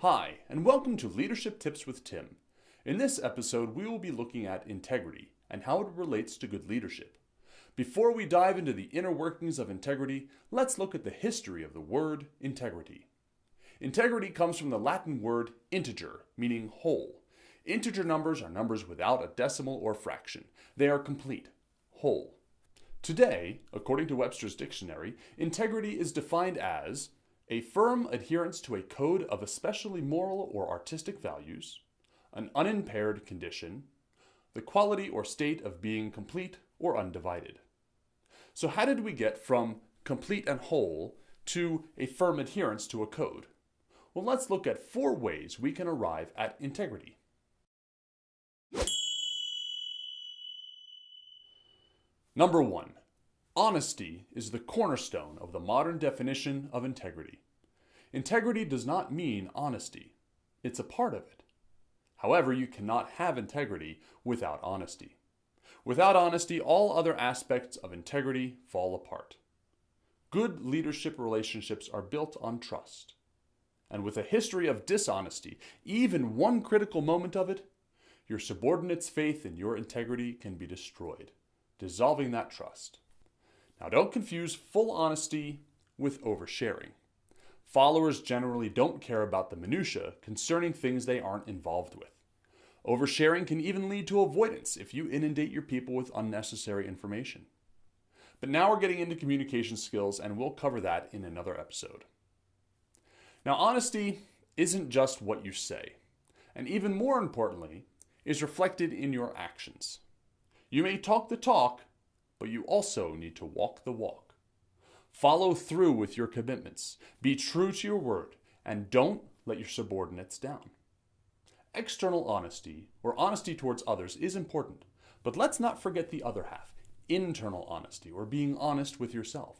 Hi, and welcome to Leadership Tips with Tim. In this episode, we will be looking at integrity and how it relates to good leadership. Before we dive into the inner workings of integrity, let's look at the history of the word integrity. Integrity comes from the Latin word integer, meaning whole. Integer numbers are numbers without a decimal or fraction. They are complete, whole. Today, according to Webster's dictionary, integrity is defined as a firm adherence to a code of especially moral or artistic values, an unimpaired condition, the quality or state of being complete or undivided. So how did we get from complete and whole to a firm adherence to a code? Well, let's look at 4 ways we can arrive at integrity. Number 1. Honesty is the cornerstone of the modern definition of integrity. Integrity does not mean honesty. It's a part of it. However, you cannot have integrity without honesty. Without honesty, all other aspects of integrity fall apart. Good leadership relationships are built on trust. And with a history of dishonesty, even one critical moment of it, your subordinates' faith in your integrity can be destroyed, dissolving that trust. Now, don't confuse full honesty with oversharing. Followers generally don't care about the minutiae concerning things they aren't involved with. Oversharing can even lead to avoidance if you inundate your people with unnecessary information. But now we're getting into communication skills, and we'll cover that in another episode. Now, honesty isn't just what you say, and even more importantly, is reflected in your actions. You may talk the talk, but you also need to walk the walk. Follow through with your commitments. Be true to your word, and don't let your subordinates down. External honesty, or honesty towards others, is important, but let's not forget the other half, internal honesty, or being honest with yourself.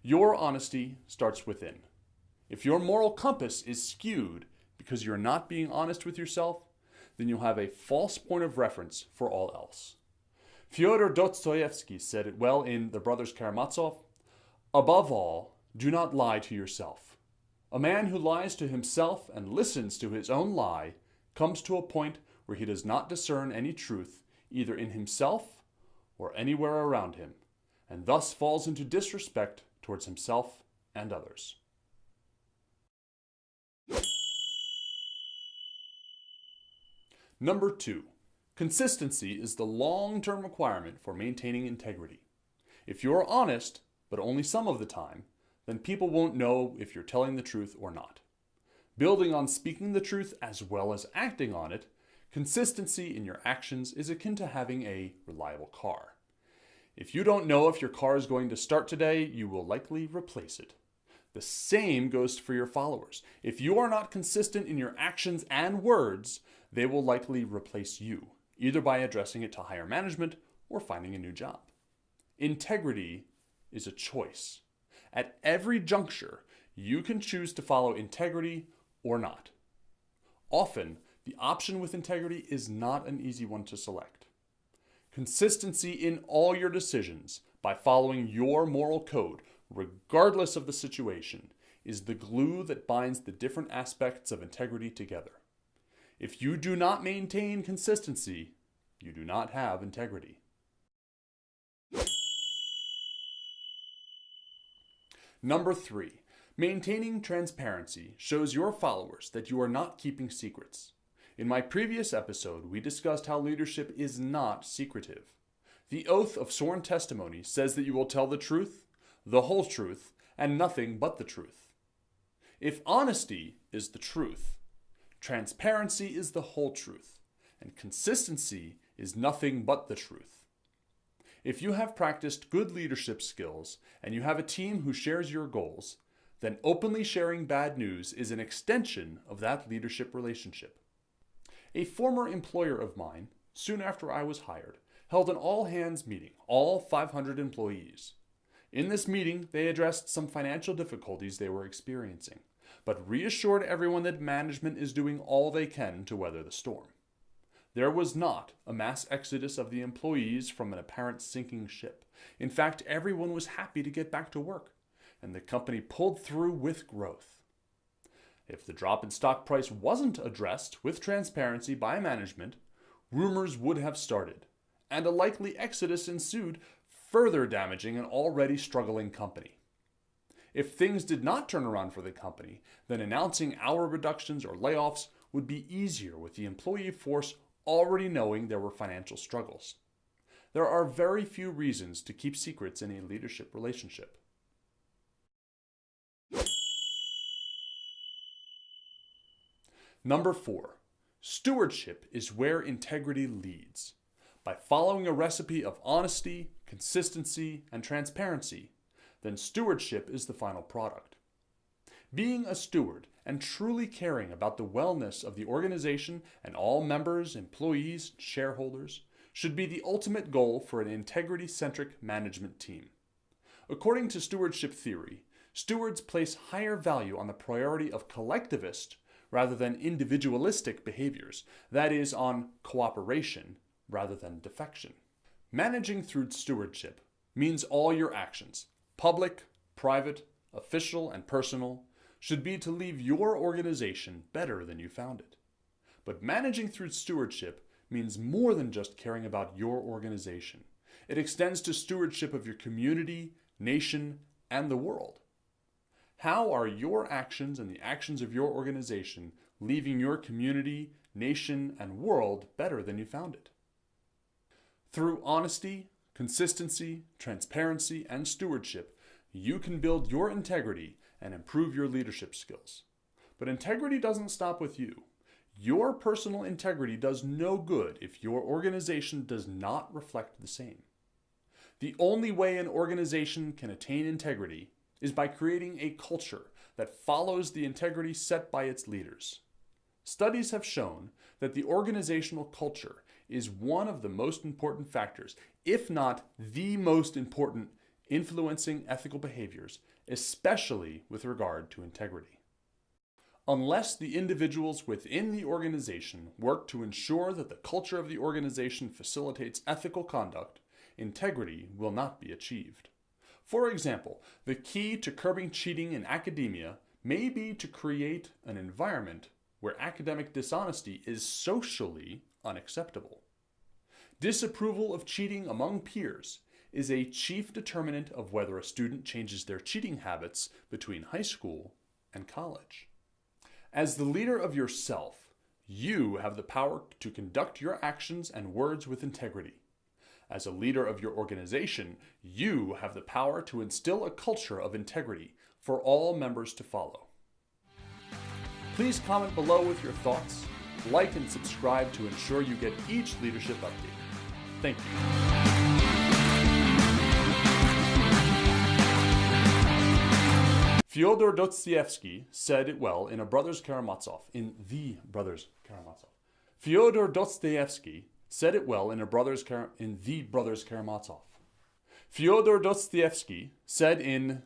Your honesty starts within. If your moral compass is skewed because you're not being honest with yourself, then you'll have a false point of reference for all else. Fyodor Dostoevsky said it well in The Brothers Karamazov. Above all, do not lie to yourself. A man who lies to himself and listens to his own lie comes to a point where he does not discern any truth either in himself or anywhere around him, and thus falls into disrespect towards himself and others. Number 2. Consistency is the long-term requirement for maintaining integrity. If you're honest, but only some of the time, then people won't know if you're telling the truth or not. Building on speaking the truth as well as acting on it, consistency in your actions is akin to having a reliable car. If you don't know if your car is going to start today, you will likely replace it. The same goes for your followers. If you are not consistent in your actions and words, they will likely replace you, either by addressing it to higher management or finding a new job. Integrity is a choice. At every juncture, you can choose to follow integrity or not. Often, the option with integrity is not an easy one to select. Consistency in all your decisions by following your moral code, regardless of the situation, is the glue that binds the different aspects of integrity together. If you do not maintain consistency, you do not have integrity. Number 3. Maintaining transparency shows your followers that you are not keeping secrets. In my previous episode, we discussed how leadership is not secretive. The oath of sworn testimony says that you will tell the truth, the whole truth, and nothing but the truth. If honesty is the truth, transparency is the whole truth, and consistency is nothing but the truth. If you have practiced good leadership skills and you have a team who shares your goals, then openly sharing bad news is an extension of that leadership relationship. A former employer of mine, soon after I was hired, held an all-hands meeting, all 500 employees. In this meeting, they addressed some financial difficulties they were experiencing, but reassured everyone that management is doing all they can to weather the storm. There was not a mass exodus of the employees from an apparent sinking ship. In fact, everyone was happy to get back to work, and the company pulled through with growth. If the drop in stock price wasn't addressed with transparency by management, rumors would have started, and a likely exodus ensued, further damaging an already struggling company. If things did not turn around for the company, then announcing hour reductions or layoffs would be easier with the employee force already knowing there were financial struggles. There are very few reasons to keep secrets in a leadership relationship. Number 4, stewardship is where integrity leads. By following a recipe of honesty, consistency, and transparency, then stewardship is the final product. Being a steward and truly caring about the wellness of the organization and all members, employees, shareholders should be the ultimate goal for an integrity-centric management team. According to stewardship theory, stewards place higher value on the priority of collectivist rather than individualistic behaviors, that is, on cooperation rather than defection. Managing through stewardship means all your actions, public, private, official, and personal, should be to leave your organization better than you found it. But managing through stewardship means more than just caring about your organization. It extends to stewardship of your community, nation, and the world. How are your actions and the actions of your organization leaving your community, nation, and world better than you found it? Through honesty, consistency, transparency, and stewardship, you can build your integrity and improve your leadership skills. But integrity doesn't stop with you. Your personal integrity does no good if your organization does not reflect the same. The only way an organization can attain integrity is by creating a culture that follows the integrity set by its leaders. Studies have shown that the organizational culture is one of the most important factors, if not the most important, influencing ethical behaviors, especially with regard to integrity. Unless the individuals within the organization work to ensure that the culture of the organization facilitates ethical conduct, integrity will not be achieved. For example, the key to curbing cheating in academia may be to create an environment where academic dishonesty is socially unacceptable. Disapproval of cheating among peers is a chief determinant of whether a student changes their cheating habits between high school and college. As the leader of yourself, you have the power to conduct your actions and words with integrity. As a leader of your organization, you have the power to instill a culture of integrity for all members to follow. Please comment below with your thoughts, like and subscribe to ensure you get each leadership update. Thank you. Fyodor Dostoevsky said it well in The Brothers Karamazov. Fyodor Dostoevsky said it well in The Brothers Karamazov. Fyodor Dostoevsky said in